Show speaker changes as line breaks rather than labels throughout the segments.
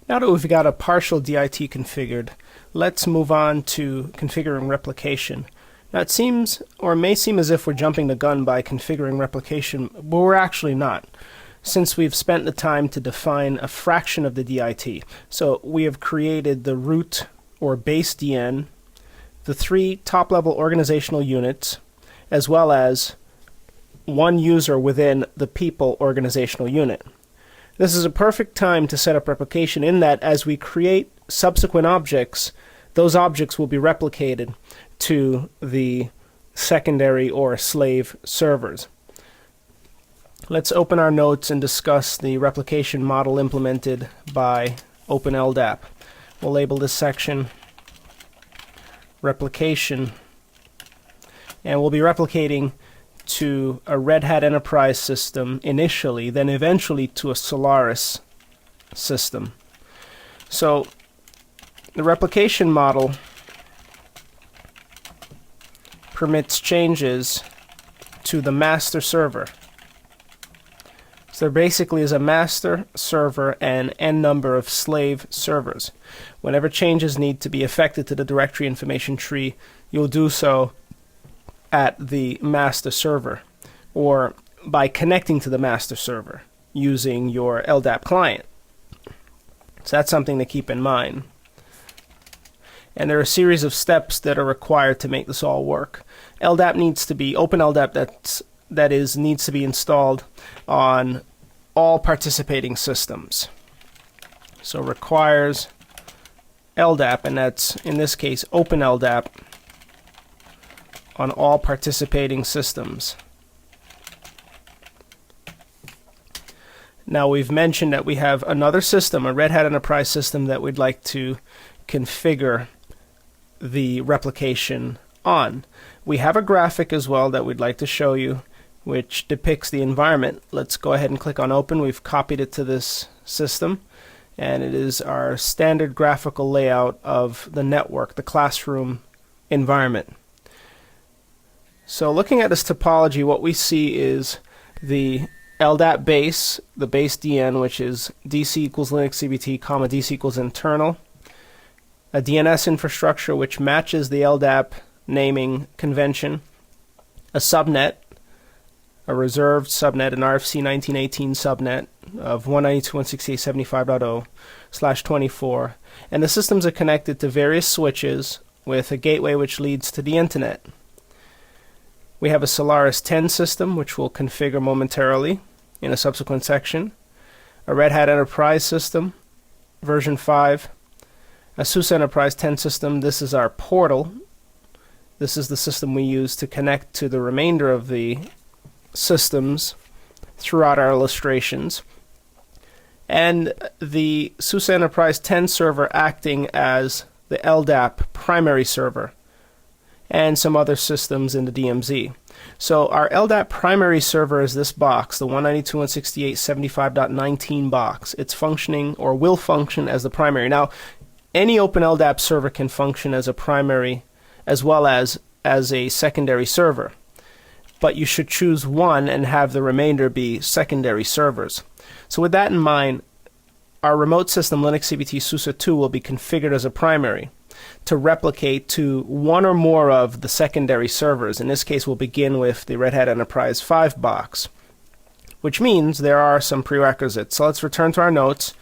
Now that we've got a partial DIT configured, let's move on to configuring replication. Now it seems, or may seem as if we're jumping the gun by configuring replication, but we're actually not, since we've spent the time to define a fraction of the DIT. So we have created the root or base DN, the 3 top-level organizational units, as well as one user within the people organizational unit. This is a perfect time to set up replication in that as we create subsequent objects, those objects will be replicated to the secondary or slave servers. Let's open our notes and discuss the replication model implemented by OpenLDAP. We'll label this section Replication, and we'll be replicating to a Red Hat Enterprise system initially, then eventually to a Solaris system. So the replication model permits changes to the master server. So there basically is a master server and n number of slave servers. Whenever changes need to be affected to the directory information tree, you'll do so at the master server or by connecting to the master server using your LDAP client. So that's something to keep in mind. And there are a series of steps that are required to make this all work. LDAP needs to be, OpenLDAP needs to be installed on all participating systems. So requires LDAP, and that's in this case OpenLDAP, on all participating systems. Now we've mentioned that we have another system, a Red Hat Enterprise system, that we'd like to configure the replication on. We have a graphic as well that we'd like to show you which depicts the environment. Let's go ahead and click on open. We've copied it to this system, and it is our standard graphical layout of the network, the classroom environment. So looking at this topology, what we see is the LDAP base, the base DN, which is DC equals Linux CBT, comma DC equals internal. A DNS infrastructure which matches the LDAP naming convention. A subnet, a reserved subnet, an RFC 1918 subnet of 192.168.75.0/24. And the systems are connected to various switches with a gateway which leads to the internet. We have a Solaris 10 system, which we'll configure momentarily in a subsequent section. A Red Hat Enterprise system, version 5. A SUSE Enterprise 10 system. This is our portal. This is the system we use to connect to the remainder of the systems throughout our illustrations. And the SUSE Enterprise 10 server acting as the LDAP primary server, and some other systems in the DMZ. So our LDAP primary server is this box, the 192.168.75.19 box. It's functioning, or will function, as the primary. Now, any OpenLDAP server can function as a primary as well as a secondary server, but you should choose one and have the remainder be secondary servers. So with that in mind, our remote system Linux CBT SUSE 2 will be configured as a primary to replicate to one or more of the secondary servers. In this case, we'll begin with the Red Hat Enterprise 5 box, which means there are some prerequisites. So let's return to our notes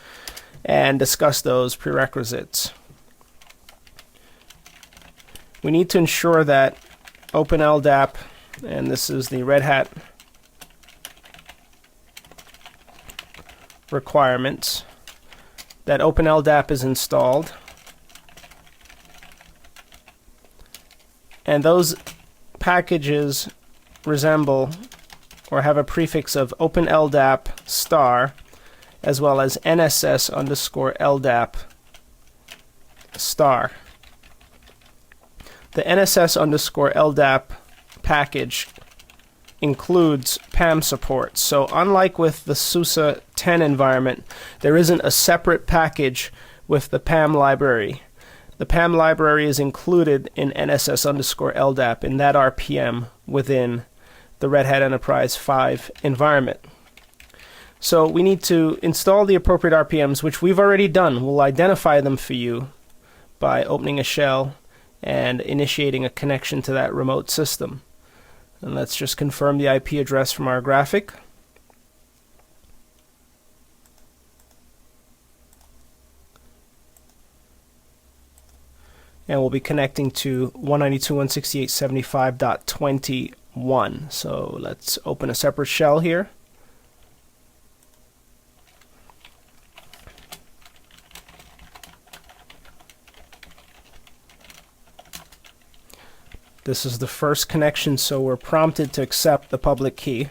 and discuss those prerequisites. We need to ensure that OpenLDAP, and this is the Red Hat requirements, that OpenLDAP is installed. And those packages resemble or have a prefix of OpenLDAP star as well as NSS_LDAP star. The NSS_LDAP package includes PAM support. So unlike with the SUSE 10 environment, there isn't a separate package with the PAM library. The PAM library is included in NSS_LDAP in that RPM within the Red Hat Enterprise 5 environment. So we need to install the appropriate RPMs, which we've already done. We'll identify them for you by opening a shell and initiating a connection to that remote system. And let's just confirm the IP address from our graphic. And we'll be connecting to 192.168.75.21. So let's open a separate shell here. This is the first connection, so we're prompted to accept the public key.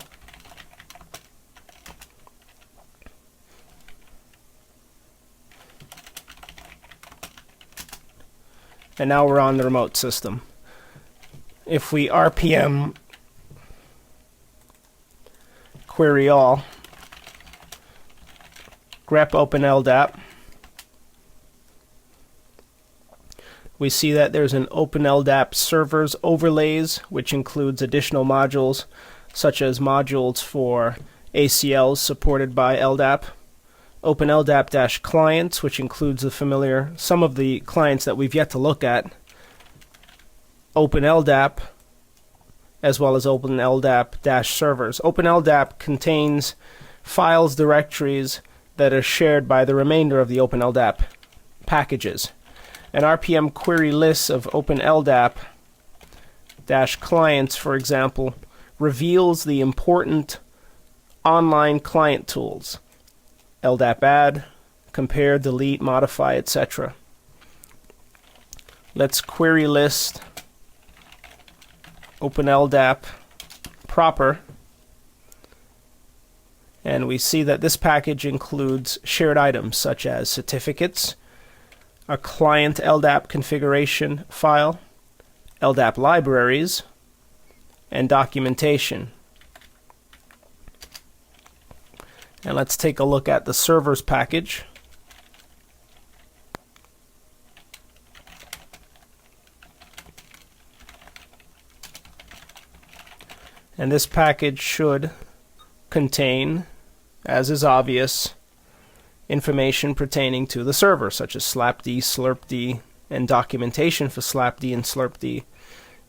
And now we're on the remote system. If we RPM query all, grep open LDAP, we see that there's an Open LDAP servers overlays, which includes additional modules, such as modules for ACLs supported by LDAP. Open LDAP-clients, which includes the familiar, some of the clients that we've yet to look at. Open LDAP, as well as Open LDAP-servers. Open LDAP contains files, directories that are shared by the remainder of the Open LDAP packages. An RPM query list of Open LDAP-clients, for example, reveals the important online client tools: LDAP add, compare, delete, modify, etc. Let's query list Open LDAP proper, and we see that this package includes shared items such as certificates, a client LDAP configuration file, LDAP libraries, and documentation. And let's take a look at the servers package. And this package should contain, as is obvious, information pertaining to the server, such as slapd, slurpd, and documentation for slapd and slurpd.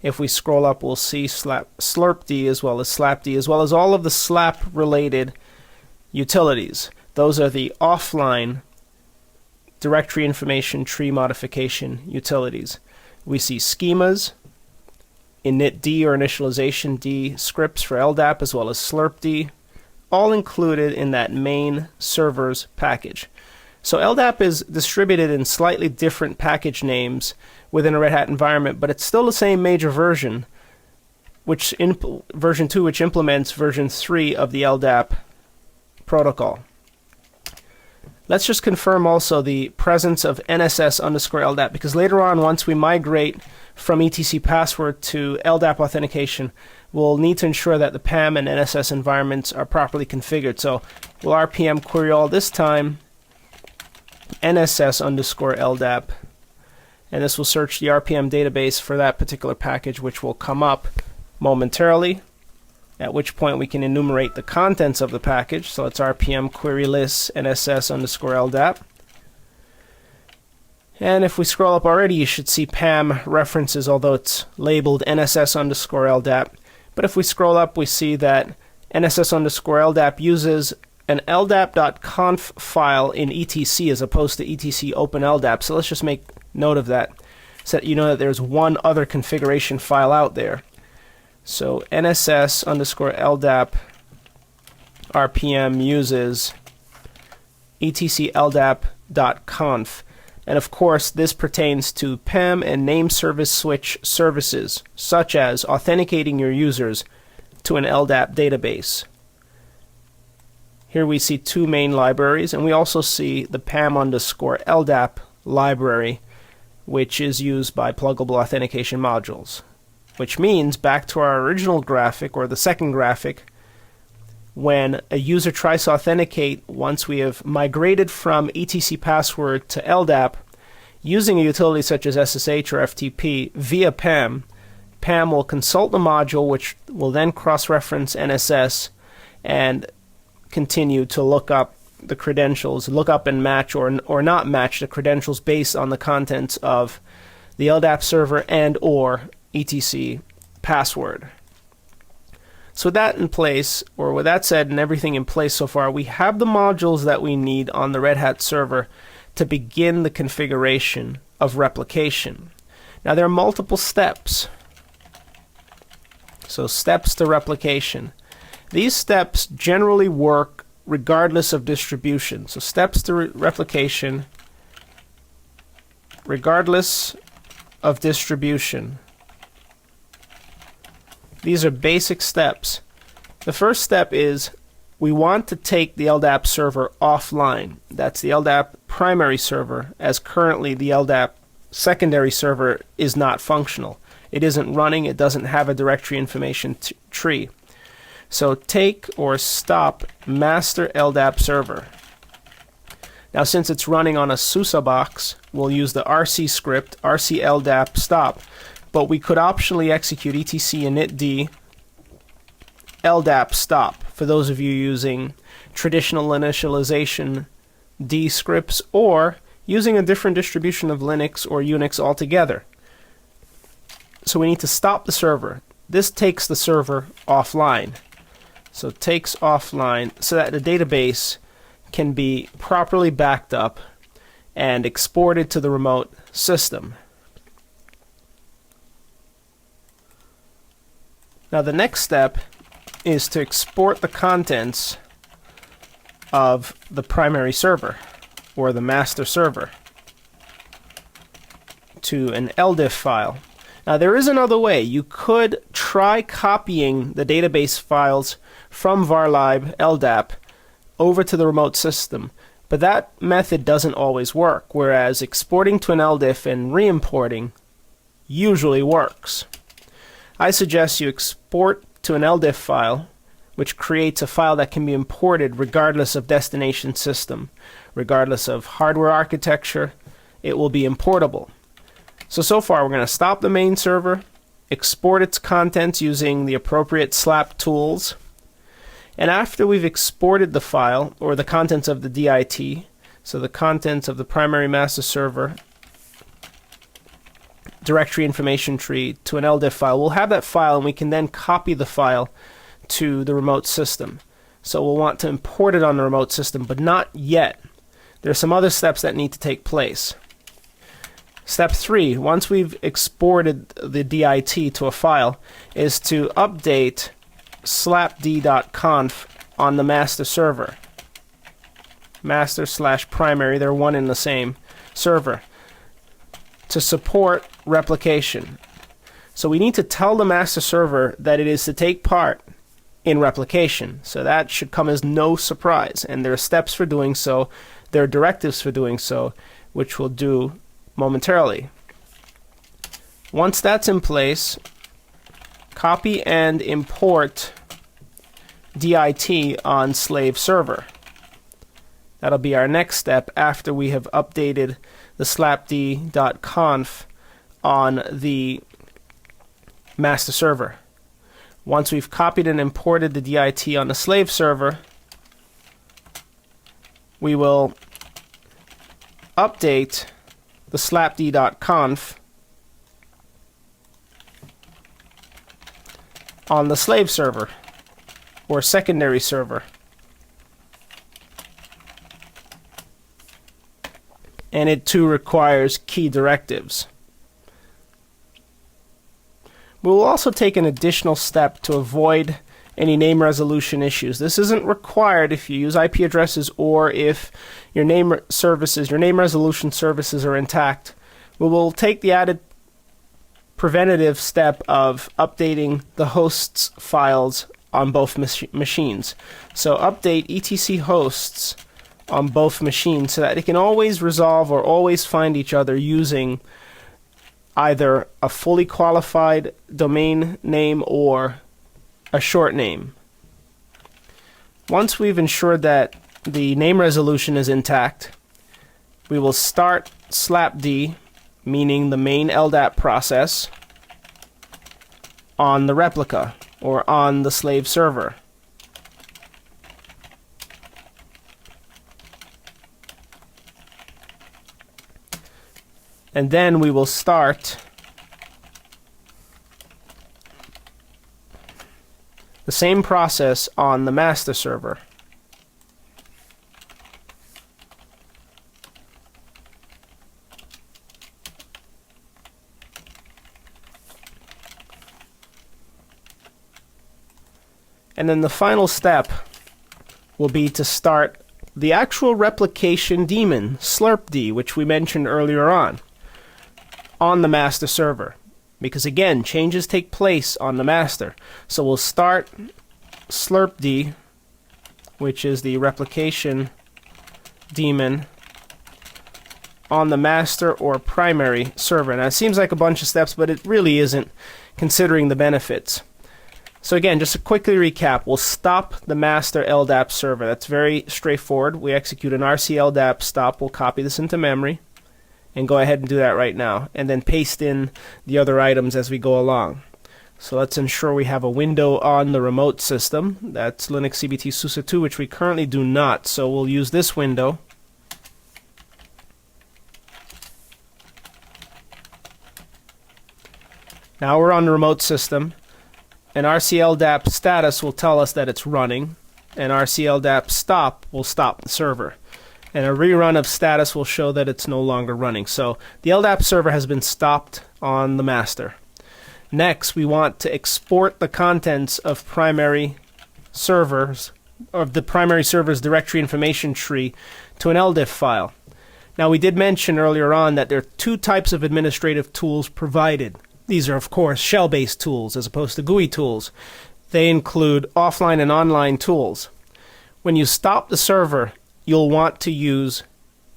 If we scroll up, we'll see slurpd as well as slapd, as well as all of the slap-related utilities. Those are the offline directory information tree modification utilities. We see schemas, initd or initialization D scripts for LDAP, as well as slurpd, all included in that main servers package. So LDAP is distributed in slightly different package names within a Red Hat environment, but it's still the same major version, version 2, which implements version 3 of the LDAP protocol. Let's just confirm also the presence of NSS_LDAP, because later on, once we migrate from etc password to LDAP authentication, we'll need to ensure that the PAM and NSS environments are properly configured. So we'll RPM query all this time NSS_LDAP, and this will search the RPM database for that particular package, which will come up momentarily, at which point we can enumerate the contents of the package. So it's RPM query list NSS_LDAP. And if we scroll up already, you should see PAM references, although it's labeled NSS_LDAP. But if we scroll up, we see that NSS_LDAP uses an LDAP.conf file in etc as opposed to etc Open LDAP. So let's just make note of that, so that you know that there's one other configuration file out there. So NSS_LDAP RPM uses etc LDAP.conf. And of course, this pertains to PAM and name service switch services, such as authenticating your users to an LDAP database. Here we see two main libraries, and we also see the PAM_LDAP library, which is used by pluggable authentication modules. Which means, back to our original graphic, or the second graphic, when a user tries to authenticate once we have migrated from etc password to LDAP, using a utility such as SSH or FTP via PAM, PAM will consult the module, which will then cross-reference NSS and continue to look up the credentials, look up and match or not match the credentials based on the contents of the LDAP server and or etc password. So with that in place, or with that said and everything in place so far, we have the modules that we need on the Red Hat server to begin the configuration of replication. Now there are multiple steps. So steps to replication. These steps generally work regardless of distribution. So steps to replication regardless of distribution. These are basic steps. The first step is we want to take the LDAP server offline. That's the LDAP primary server, as currently the LDAP secondary server is not functional. It isn't running, it doesn't have a directory information tree. So take or stop master LDAP server. Now since it's running on a SUSE box, we'll use the RC script, RC LDAP stop, but we could optionally execute etc initd LDAP stop for those of you using traditional initialization D scripts or using a different distribution of Linux or Unix altogether. So we need to stop the server. This takes the server offline. So it takes offline so that the database can be properly backed up and exported to the remote system. Now the next step is to export the contents of the primary server or the master server to an LDIF file. Now there is another way. You could try copying the database files from varlib LDAP over to the remote system, but that method doesn't always work, whereas exporting to an LDIF and re-importing usually works. I suggest you export to an LDIF file, which creates a file that can be imported regardless of destination system. Regardless of hardware architecture, it will be importable. So far we're going to stop the main server, export its contents using the appropriate SLAP tools, and after we've exported the file, or the contents of the DIT, so the contents of the primary master server, directory information tree to an LDIF file, we'll have that file and we can then copy the file to the remote system. So we'll want to import it on the remote system, but not yet. There are some other steps that need to take place. Step 3, once we've exported the DIT to a file, is to update slapd.conf on the master server. Master/primary, they're one in the same server, to support replication. So we need to tell the master server that it is to take part in replication. So that should come as no surprise. And there are steps for doing so. There are directives for doing so, which we'll do momentarily. Once that's in place, copy and import DIT on slave server. That'll be our next step after we have updated the slapd.conf on the master server. Once we've copied and imported the DIT on the slave server, we will update the slapd.conf on the slave server or secondary server. And it too requires key directives. We will also take an additional step to avoid any name resolution issues. This isn't required if you use IP addresses or if your name resolution services are intact. We will take the added preventative step of updating the host's files on both machines. So update etc hosts on both machines so that they can always resolve or always find each other using either a fully qualified domain name or a short name. Once we've ensured that the name resolution is intact, we will start slapd, meaning the main LDAP process, on the replica or on the slave server. And then we will start the same process on the master server. And then the final step will be to start the actual replication daemon, slurpd, which we mentioned earlier on the master server. Because again, changes take place on the master. So we'll start slurpd, which is the replication daemon, on the master or primary server. Now it seems like a bunch of steps, but it really isn't, considering the benefits. So again, just to quickly recap, we'll stop the master LDAP server. That's very straightforward. We execute an RC LDAP stop. We'll copy this into memory and go ahead and do that right now, and then paste in the other items as we go along. So let's ensure we have a window on the remote system. That's Linux CBT SUSE 2, which we currently do not. So we'll use this window. Now we're on the remote system. And RCLDAP status will tell us that it's running, and RCLDAP stop will stop the server. And a rerun of status will show that it's no longer running. So the LDAP server has been stopped on the master. Next, we want to export the contents of primary servers, of the primary server's directory information tree, to an LDIF file. Now we did mention earlier on that there are two types of administrative tools provided. These are, of course, shell-based tools as opposed to GUI tools. They include offline and online tools. When you stop the server, you'll want to use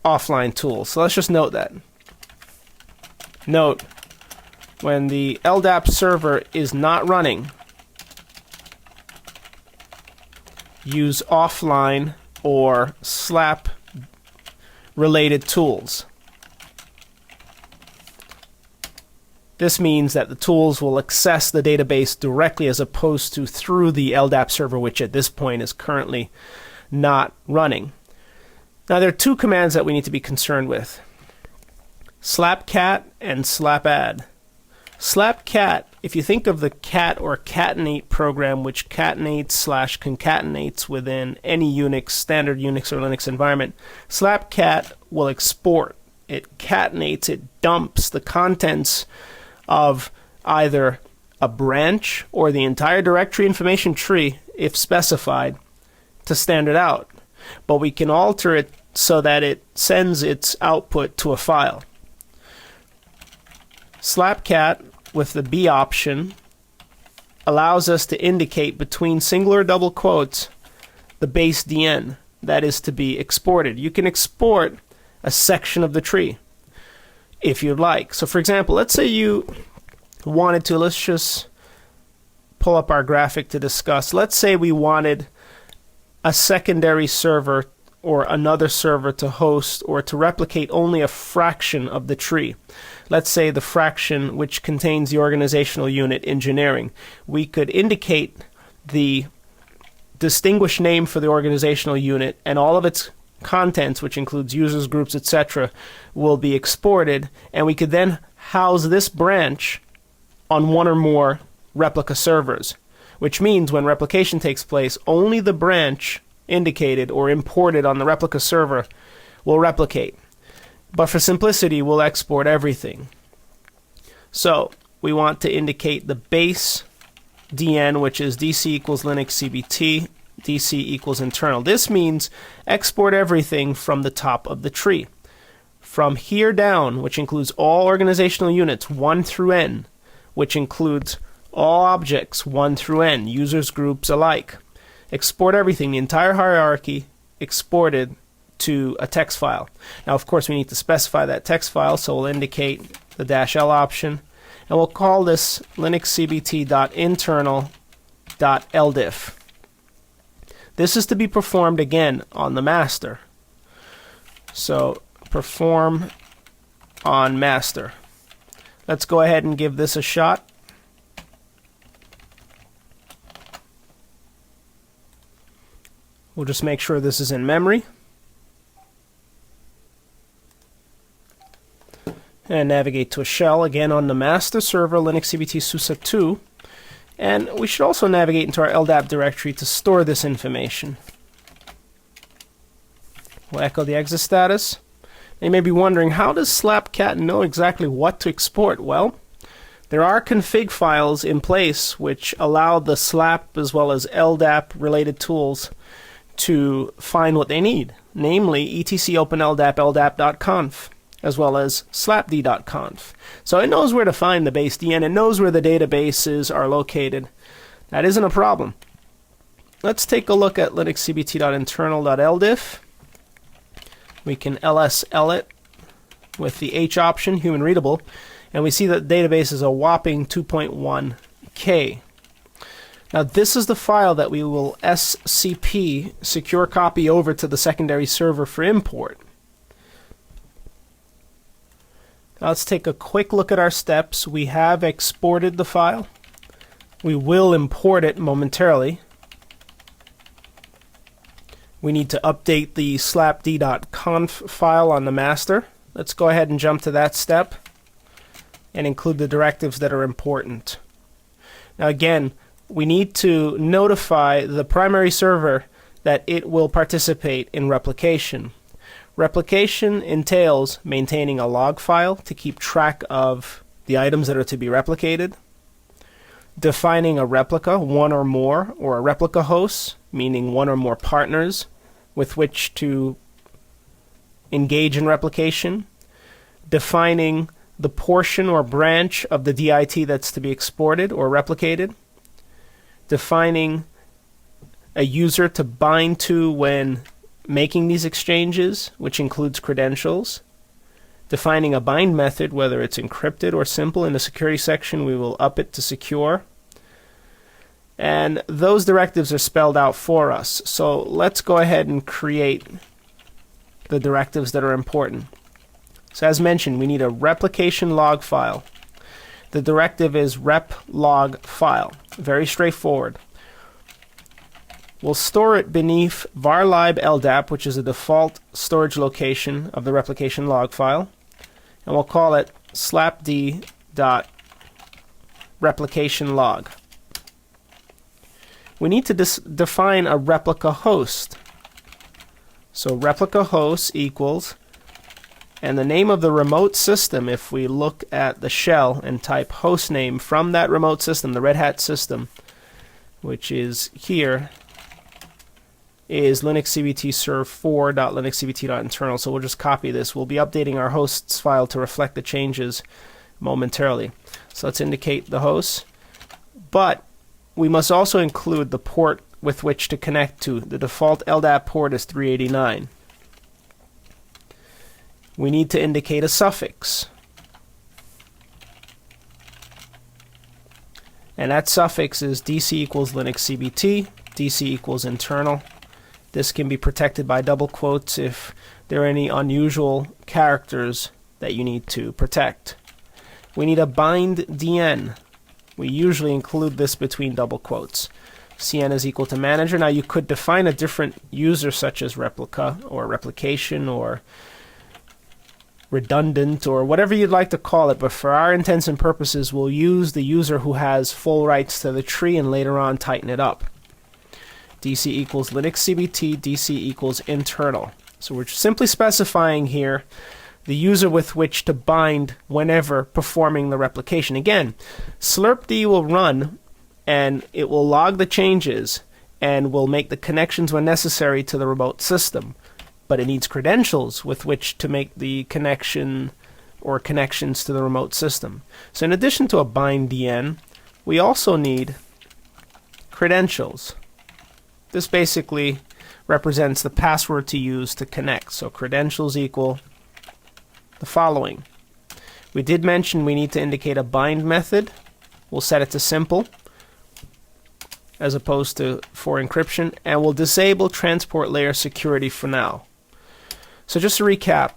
offline tools. So let's just note that. Note, when the LDAP server is not running, use offline or SLAP-related tools. This means that the tools will access the database directly as opposed to through the LDAP server, which at this point is currently not running. Now there are two commands that we need to be concerned with: slapcat and slapadd. Slapcat, if you think of the cat or catenate program, which catenates/concatenates within any Unix, standard Unix or Linux environment, slapcat will export. It catenates, it dumps the contents of either a branch or the entire directory information tree, if specified, to standard out. But we can alter it so that it sends its output to a file. Slapcat with the B option allows us to indicate between single or double quotes the base DN that is to be exported. You can export a section of the tree if you'd like. So for example, let's say you wanted to, let's just pull up our graphic to discuss. Let's say we wanted a secondary server or another server to host or to replicate only a fraction of the tree. Let's say the fraction which contains the organizational unit engineering. We could indicate the distinguished name for the organizational unit, and all of its contents, which includes users, groups, etc., will be exported, and we could then house this branch on one or more replica servers, which means when replication takes place, only the branch indicated or imported on the replica server will replicate. But for simplicity, we'll export everything. So we want to indicate the base DN, which is DC equals Linux CBT, DC equals internal. This means export everything from the top of the tree. From here down, which includes all organizational units 1 through N, which includes all objects 1 through N, users, groups alike. Export everything, the entire hierarchy, exported to a text file. Now, of course, we need to specify that text file, so we'll indicate the -L option, and we'll call this linuxcbt.internal.ldif. This is to be performed again on the master. So perform on master. Let's go ahead and give this a shot. We'll just make sure this is in memory. and navigate to a shell, again on the master server, Linux CBT SUSE 2. And we should also navigate into our LDAP directory to store this information. We'll echo the exit status. You may be wondering, how does slapcat know exactly what to export? Well, there are config files in place which allow the slap as well as LDAP related tools to find what they need, namely etc openldap ldap.conf as well as slapd.conf. So it knows where to find the base DN, it knows where the databases are located. That isn't a problem. Let's take a look at linuxcbt.internal.ldiff. We can lsl it with the H option, human readable, and we see that the database is a whopping 2.1K. Now this is the file that we will SCP, secure copy, over to the secondary server for import. Now let's take a quick look at our steps. We have exported the file. We will import it momentarily. We need to update the slapd.conf file on the master. Let's go ahead and jump to that step and include the directives that are important. Now again, we need to notify the primary server that it will participate in replication. Replication entails maintaining a log file to keep track of the items that are to be replicated, defining a replica, one or more, or a replica host, meaning one or more partners with which to engage in replication, defining the portion or branch of the DIT that's to be exported or replicated, defining a user to bind to when making these exchanges, which includes credentials, defining a bind method, whether it's encrypted or simple. In the security section, we will up it to secure. And those directives are spelled out for us. So let's go ahead and create the directives that are important. So as mentioned, we need a replication log file. The directive is rep log file. Very straightforward. We'll store it beneath varlib ldap, which is the default storage location of the replication log file. And we'll call it slapd.replicationlog. We need to define a replica host. So replica host equals, and the name of the remote system, if we look at the shell and type host name from that remote system, the Red Hat system, which is here, is linuxcbt serve4.linuxcbt.internal. So we'll just copy this. We'll be updating our hosts file to reflect the changes momentarily. So let's indicate the host. But we must also include the port with which to connect to. The default LDAP port is 389. We need to indicate a suffix. And that suffix is DC equals linuxcbt, DC equals internal. This can be protected by double quotes if there are any unusual characters that you need to protect. We need a bind DN. We usually include this between double quotes. CN is equal to manager. Now you could define a different user such as replica or replication or redundant or whatever you'd like to call it, but for our intents and purposes we'll use the user who has full rights to the tree and later on tighten it up. DC equals linuxcbt, DC equals internal. So we're simply specifying here the user with which to bind whenever performing the replication. Again, slurpd will run and it will log the changes and will make the connections when necessary to the remote system. But it needs credentials with which to make the connection or connections to the remote system. So in addition to a bind DN, we also need credentials. This basically represents the password to use to connect. So credentials equal the following. We did mention we need to indicate a bind method. We'll set it to simple as opposed to for encryption, and we'll disable transport layer security for now. So just to recap,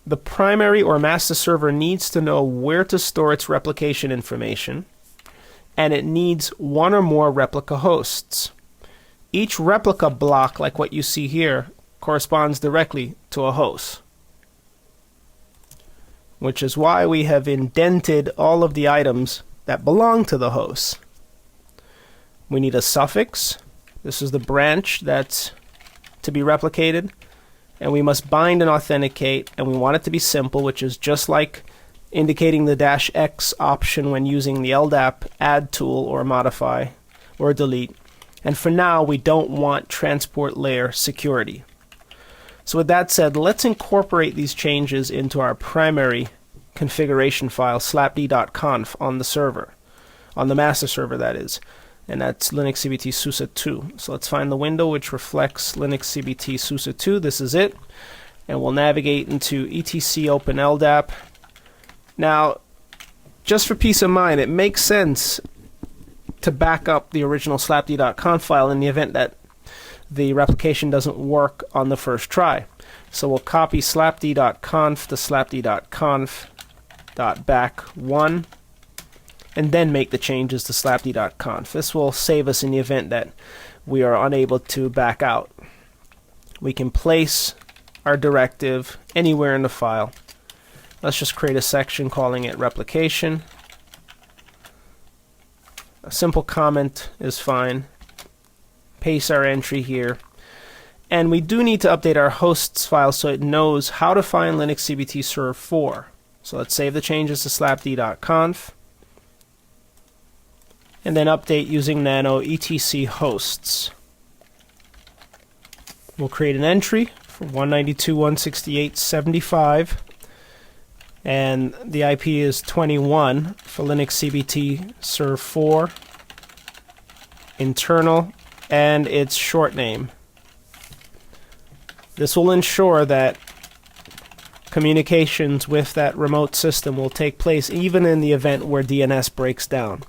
the primary or master server needs to know where to store its replication information, and it needs one or more replica hosts. Each replica block, like what you see here, corresponds directly to a host. which is why we have indented all of the items that belong to the hosts. We need a suffix. This is the branch that's to be replicated. And we must bind and authenticate, and we want it to be simple, which is just like indicating the -X option when using the LDAP add tool or modify or delete. And for now, we don't want transport layer security. So with that said, let's incorporate these changes into our primary configuration file, slapd.conf, on the server, on the master server, that is. And that's Linux CBT SUSE 2. So let's find the window which reflects Linux CBT SUSE 2. This is it. And we'll navigate into etc open LDAP. Now, just for peace of mind, it makes sense to back up the original slapd.conf file in the event that the replication doesn't work on the first try. So we'll copy slapd.conf to slapd.conf.back1 and then make the changes to slapd.conf. This will save us in the event that we are unable to back out. We can place our directive anywhere in the file. Let's just create a section calling it replication. A simple comment is fine. Paste our entry here. And we do need to update our hosts file so it knows how to find Linux CBT serv 4. So let's save the changes to slapd.conf. And then update using nano etc hosts. We'll create an entry for 192.168.75, and the IP is 21 for Linux CBT serv 4 internal and its short name. This will ensure that communications with that remote system will take place even in the event where DNS breaks down.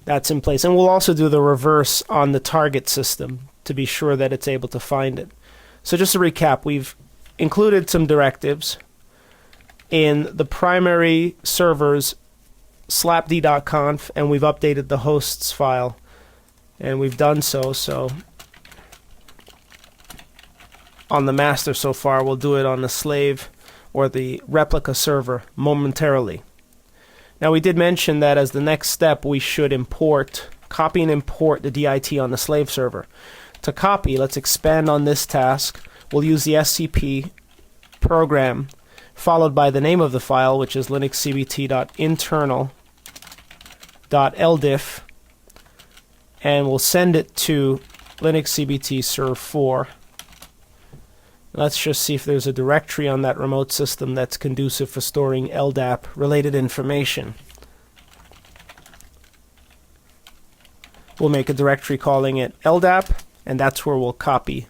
That's in place. And we'll also do the reverse on the target system to be sure that it's able to find it. So just to recap, we've included some directives in the primary server's slapd.conf, and we've updated the hosts file. And we've done so on the master so far. We'll do it on the slave or the replica server momentarily. Now, we did mention that as the next step, we should copy and import the DIT on the slave server. To copy, let's expand on this task. We'll use the SCP program followed by the name of the file, which is linuxcbt.internal.ldiff, and we'll send it to Linux CBT serv 4. Let's just see if there's a directory on that remote system that's conducive for storing LDAP related information. We'll make a directory calling it LDAP, and that's where we'll copy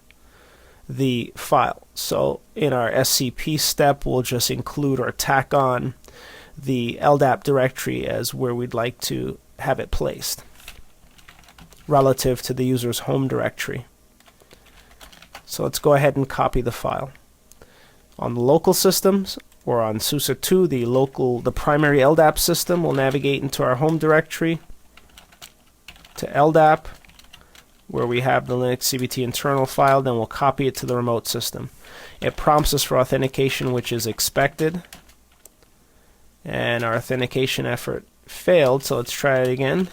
the file. So in our SCP step, we'll just include or tack on the LDAP directory as where we'd like to have it placed relative to the user's home directory. So let's go ahead and copy the file. On the local systems, or on SUSE 2, the primary LDAP system, we'll navigate into our home directory to LDAP, where we have the Linux CBT internal file. Then we'll copy it to the remote system. It prompts us for authentication, which is expected. And our authentication effort failed, so let's try it again.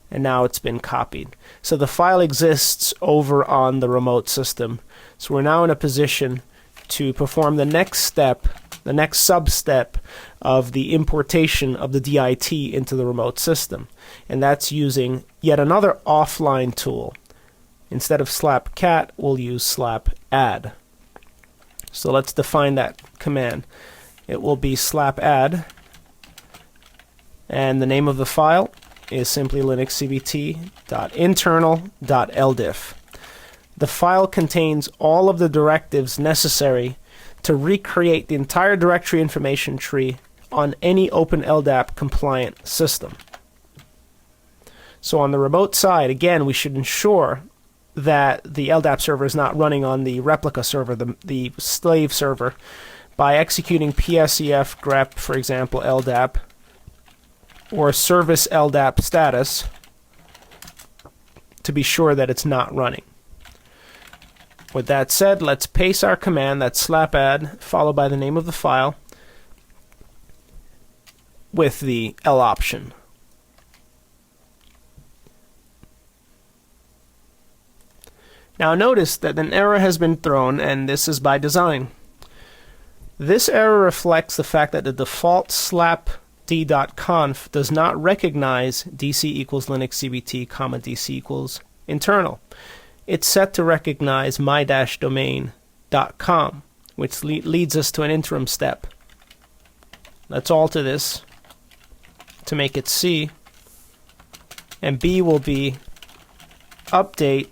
And now it's been copied. So the file exists over on the remote system. So we're now in a position to perform the next step, the next sub-step of the importation of the DIT into the remote system. And that's using yet another offline tool. Instead of slapcat, we'll use slapadd. So let's define that command. It will be slapadd, and the name of the file is simply linuxcbt.internal.ldiff. The file contains all of the directives necessary to recreate the entire directory information tree on any Open LDAP compliant system. So on the remote side, again, we should ensure that the LDAP server is not running on the replica server, the slave server, by executing psef grep, for example, LDAP, or service LDAP status to be sure that it's not running. With that said, let's paste our command, that's slap add, followed by the name of the file, with the L option. Now notice that an error has been thrown, and this is by design. This error reflects the fact that the default slapd.conf does not recognize dc equals Linux CBT, dc equals internal. It's set to recognize my-domain.com, which leads us to an interim step. Let's alter this to make it C, and B will be update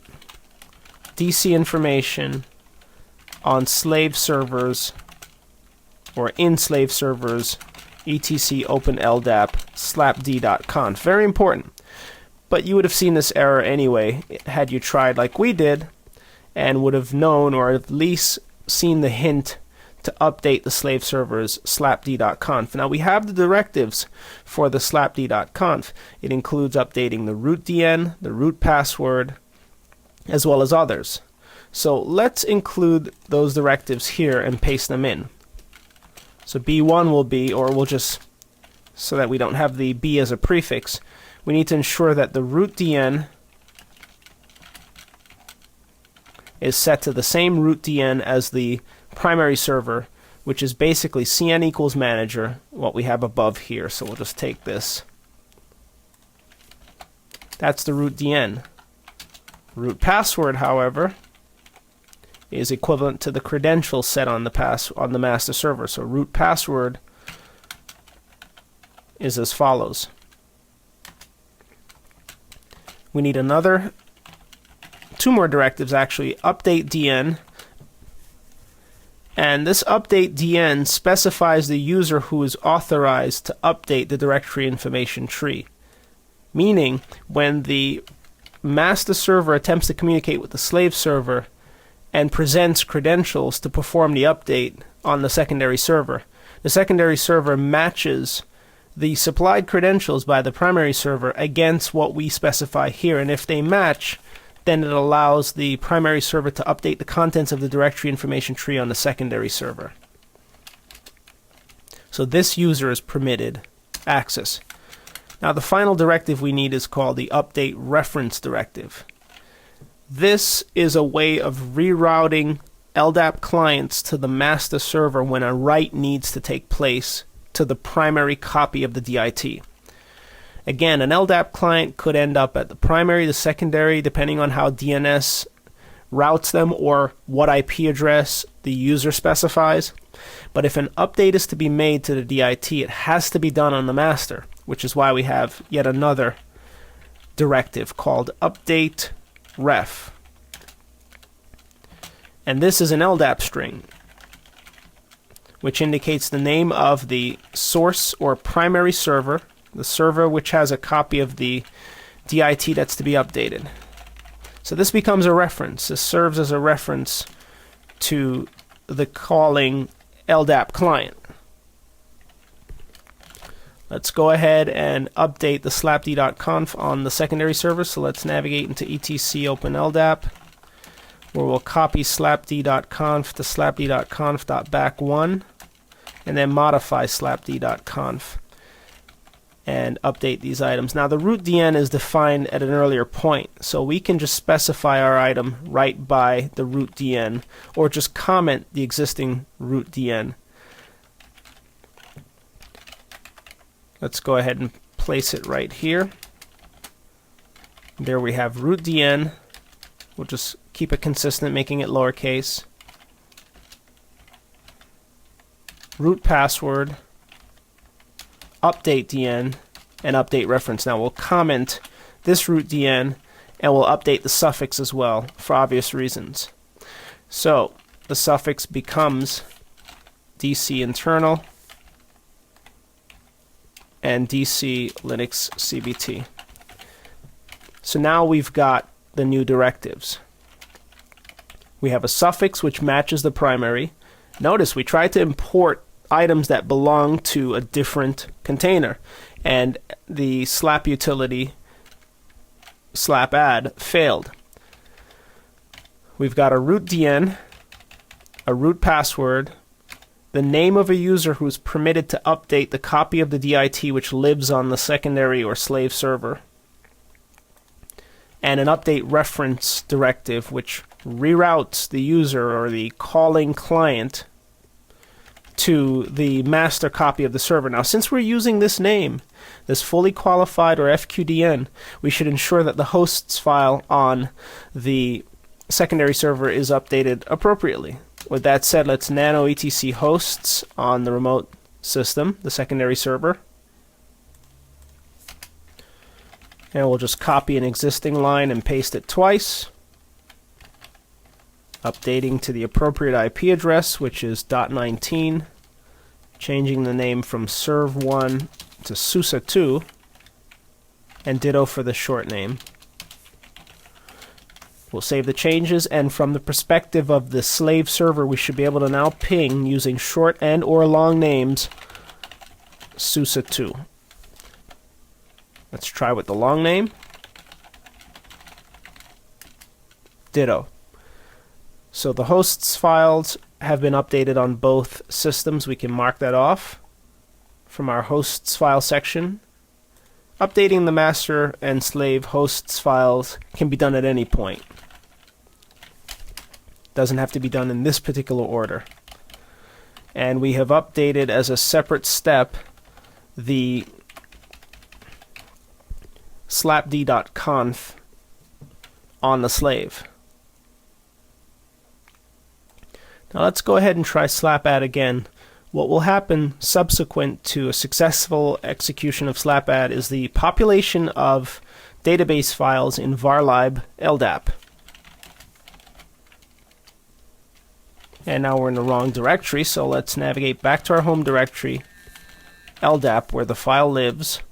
DC information on slave servers or in slave servers etc open ldap slapd.conf. Very important. But you would have seen this error anyway had you tried like we did, and would have known or at least seen the hint to update the slave servers slapd.conf. Now we have the directives for the slapd.conf. It includes updating the root DN, the root password, as well as others. So let's include those directives here and paste them in. So B1 will be, or we'll just, so that we don't have the B as a prefix, we need to ensure that the root DN is set to the same root DN as the primary server, which is basically cn equals manager, what we have above here. So we'll just take this. That's the root DN. Root password, however, is equivalent to the credentials set on the master server. So root password is as follows. We need two more directives actually. Update DN, and this update DN specifies the user who is authorized to update the directory information tree. Meaning, when the master server attempts to communicate with the slave server and presents credentials to perform the update on the secondary server, the secondary server matches the supplied credentials by the primary server against what we specify here, and if they match, then it allows the primary server to update the contents of the directory information tree on the secondary server. So this user is permitted access. Now the final directive we need is called the update reference directive. This is a way of rerouting LDAP clients to the master server when a write needs to take place to the primary copy of the DIT. Again, an LDAP client could end up at the primary, the secondary, depending on how DNS routes them or what IP address the user specifies. But if an update is to be made to the DIT, it has to be done on the master, which is why we have yet another directive called update ref. And this is an LDAP string, which indicates the name of the source or primary server, the server which has a copy of the DIT that's to be updated. So this becomes a reference. This serves as a reference to the calling LDAP client. Let's go ahead and update the slapd.conf on the secondary server. So let's navigate into etc open LDAP, where we'll copy slapd.conf to slapd.conf.back1, and then modify slapd.conf and update these items. Now the root DN is defined at an earlier point, so we can just specify our item right by the root DN, or just comment the existing root DN. Let's go ahead and place it right here. There we have root DN. We'll just keep it consistent, making it lowercase. Root password, update DN, and update reference. Now we'll comment this root DN, and we'll update the suffix as well for obvious reasons. So the suffix becomes DC internal and DC Linux CBT. So now we've got the new directives. We have a suffix which matches the primary. Notice we tried to import items that belong to a different container, and the slap utility slap add failed. we've got a root DN, a root password, the name of a user who's permitted to update the copy of the DIT which lives on the secondary or slave server, and an update reference directive which reroutes the user or the calling client to the master copy of the server. Now, since we're using this name, this fully qualified or FQDN, we should ensure that the hosts file on the secondary server is updated appropriately. With that said, let's nano etc hosts on the remote system, the secondary server. And we'll just copy an existing line and paste it twice, updating to the appropriate IP address, which is .19, changing the name from serve1 to SUSE2, and ditto for the short name. We'll save the changes, and from the perspective of the slave server, we should be able to now ping using short and or long names SUSE2. Let's try with the long name. Ditto. So the hosts files have been updated on both systems. We can mark that off from our hosts file section. Updating the master and slave hosts files can be done at any point. Doesn't have to be done in this particular order. And we have updated as a separate step the slapd.conf on the slave. Now let's go ahead and try slapadd again. What will happen subsequent to a successful execution of slapadd is the population of database files in varlib LDAP. And now we're in the wrong directory, so let's navigate back to our home directory, LDAP, where the file lives.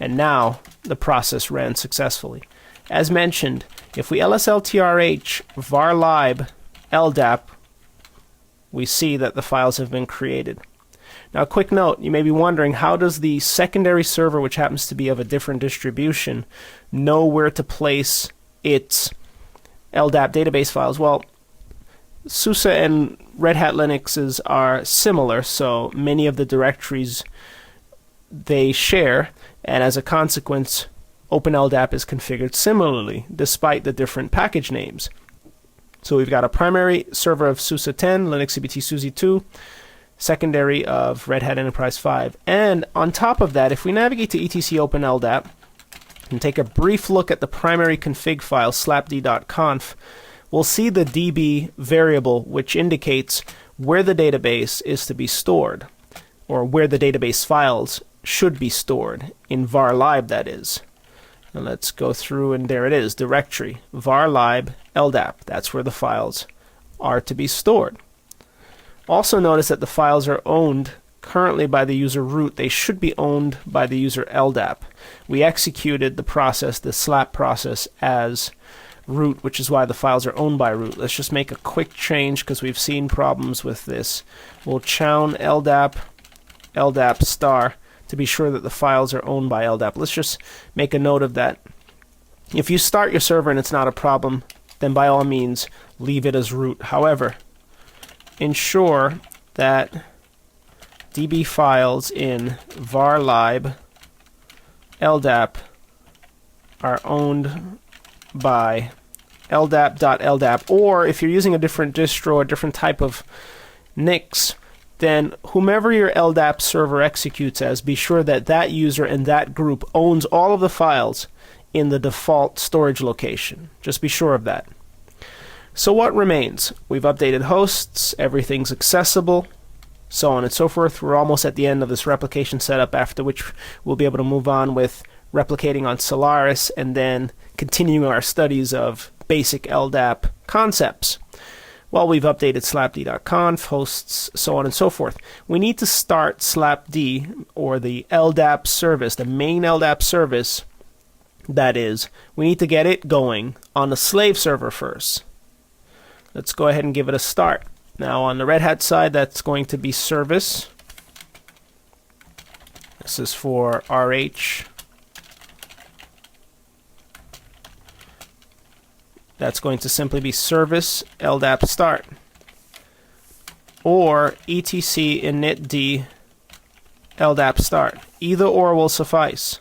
And now the process ran successfully. As mentioned, if we lsltrh varlib LDAP, we see that the files have been created. Now, a quick note, you may be wondering, how does the secondary server, which happens to be of a different distribution, know where to place its LDAP database files? Well, SUSE and Red Hat Linuxes are similar, so many of the directories they share, and as a consequence, OpenLDAP is configured similarly, despite the different package names. So we've got a primary server of SUSE 10, Linux CBT SUSE 2, secondary of Red Hat Enterprise 5. And on top of that, if we navigate to etc OpenLDAP and take a brief look at the primary config file, slapd.conf, we'll see the db variable, which indicates where the database is to be stored, or where the database files should be stored, in varlib that is. And let's go through, and there it is, directory, varlib LDAP. That's where the files are to be stored. Also notice that the files are owned currently by the user root. They should be owned by the user LDAP. We executed the process, the slap process, as root, which is why the files are owned by root. Let's just make a quick change because we've seen problems with this. We'll chown LDAP star to be sure that the files are owned by LDAP. Let's just make a note of that. If you start your server and it's not a problem, then by all means leave it as root. However, ensure that DB files in varlib LDAP are owned by LDAP.LDAP, or if you're using a different distro, a different type of NIX, then whomever your LDAP server executes as, be sure that that user and that group owns all of the files in the default storage location. Just be sure of that. So what remains? We've updated hosts, everything's accessible, so on and so forth. We're almost at the end of this replication setup, after which we'll be able to move on with replicating on Solaris and then continuing our studies of basic LDAP concepts. Well, we've updated slapd.conf, hosts, so on and so forth. We need to start slapd, or the LDAP service, the main LDAP service, that is. We need to get it going on the slave server first. Let's go ahead and give it a start. Now on the Red Hat side, that's going to be service. This is for RH. That's going to simply be service LDAP start, or etc initd LDAP start. Either or will suffice.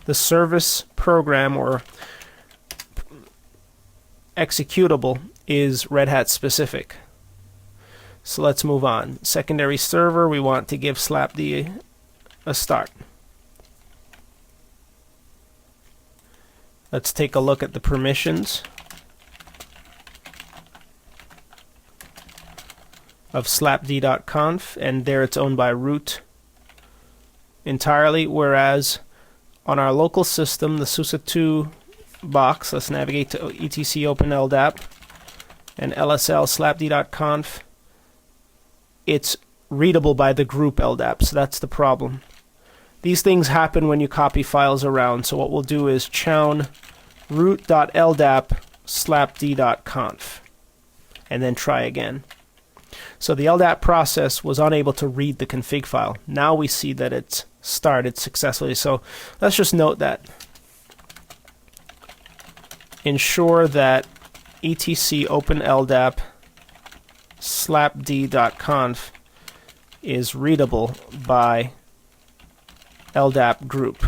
The service program or executable is Red Hat specific. So let's move on. Secondary server, we want to give slapd a start. Let's take a look at the permissions of slapd.conf, and there it's owned by root entirely, whereas on our local system, the SUSE2 box, let's navigate to etc open LDAP and lsl slapd.conf, it's readable by the group LDAP, so that's the problem. These things happen when you copy files around, so what we'll do is chown root.ldap slapd.conf and then try again. So the LDAP process was unable to read the config file. Now we see that it's started successfully. So let's just note that. Ensure that etc open LDAP slapd.conf is readable by LDAP group,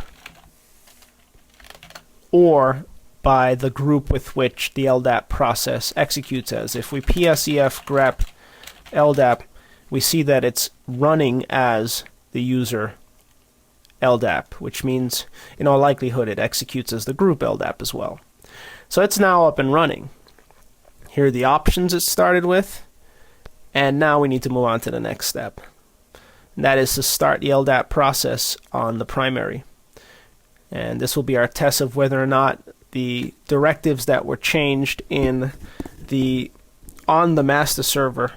or by the group with which the LDAP process executes as. If we psef grep LDAP, we see that it's running as the user LDAP, which means in all likelihood it executes as the group LDAP as well. So it's now up and running. Here are the options it started with, and now we need to move on to the next step. And that is to start the LDAP process on the primary. And this will be our test of whether or not the directives that were changed on the master server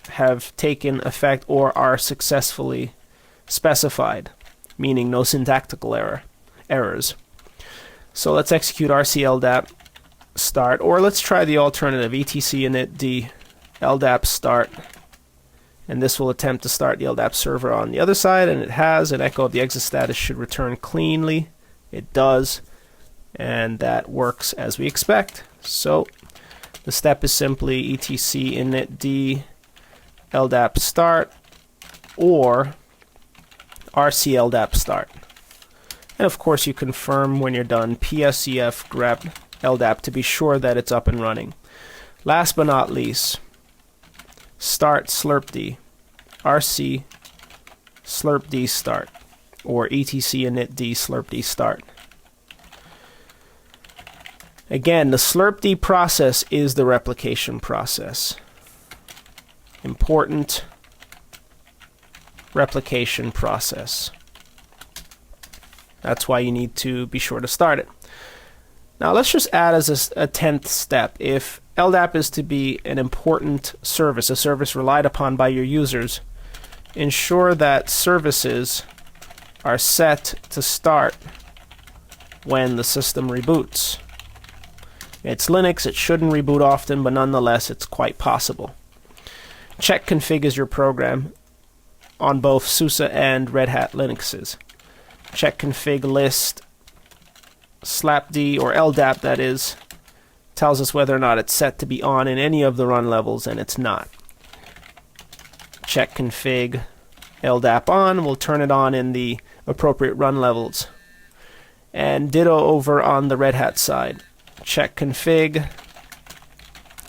have taken effect or are successfully specified, meaning no syntactical errors. So let's execute rcldap start, or let's try the alternative etc initd LDAP start, and this will attempt to start the LDAP server on the other side, and it has. An echo of the exit status should return cleanly. It does, and that works as we expect. So the step is simply etc initd LDAP start or rcldap start. And of course you confirm when you're done psef grep LDAP to be sure that it's up and running. Last but not least, start slurpd rc slurpd start or etc initd slurpd start. Again, the slurpd process is the replication process. Important replication process. That's why you need to be sure to start it. Now let's just add as a 10th step. If LDAP is to be an important service, a service relied upon by your users, ensure that services are set to start when the system reboots. It's Linux, it shouldn't reboot often, but nonetheless it's quite possible. Check config is your program on both SUSE and Red Hat Linuxes. Check config list slapd, or LDAP that is, tells us whether or not it's set to be on in any of the run levels, and it's not. Check config LDAP on, we'll turn it on in the appropriate run levels. And ditto over on the Red Hat side. Check config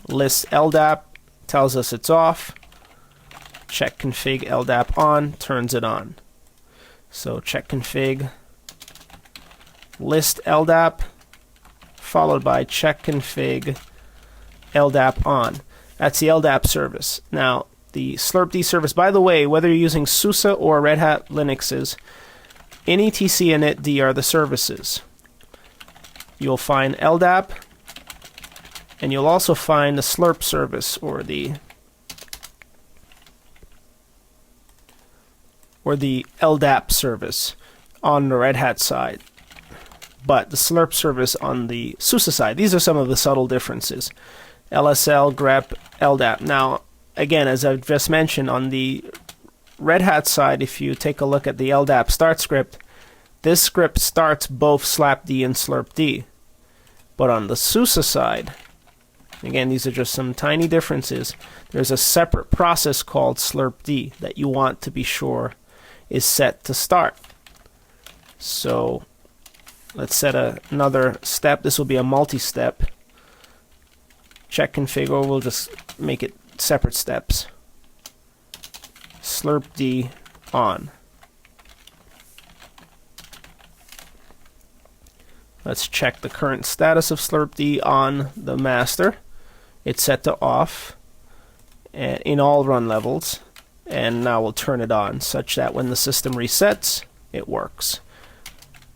list LDAP tells us it's off. Check config LDAP on turns it on. So check config list LDAP followed by check config LDAP on. That's the LDAP service. Now the slurpd service, by the way, whether you're using SUSE or Red Hat Linuxes, in etc initd are the services. You'll find LDAP, and you'll also find the slurp service, or the LDAP service on the Red Hat side, but the slurp service on the SUSE side. These are some of the subtle differences. LSL, grep, LDAP. Now, again, as I've just mentioned, on the Red Hat side, if you take a look at the LDAP start script, this script starts both slapd and slurpd. But on the SUSE side, again, these are just some tiny differences. There's a separate process called slurpd that you want to be sure is set to start. So let's set another step. This will be a multi-step. Check configure. We'll just make it separate steps. Slurpd on. Let's check the current status of slurpd on the master. It's set to off in all run levels, and now we'll turn it on such that when the system resets, it works.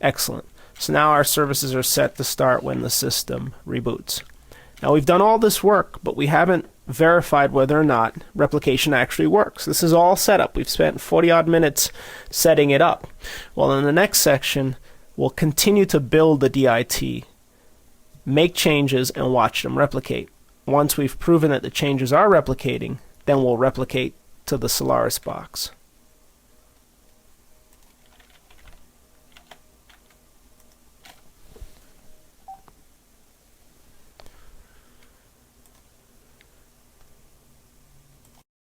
Excellent. So now our services are set to start when the system reboots. Now we've done all this work, but we haven't verified whether or not replication actually works. This is all set up. We've spent 40 odd minutes setting it up. Well, in the next section, we'll continue to build the DIT, make changes, and watch them replicate. Once we've proven that the changes are replicating, then we'll replicate to the Solaris box.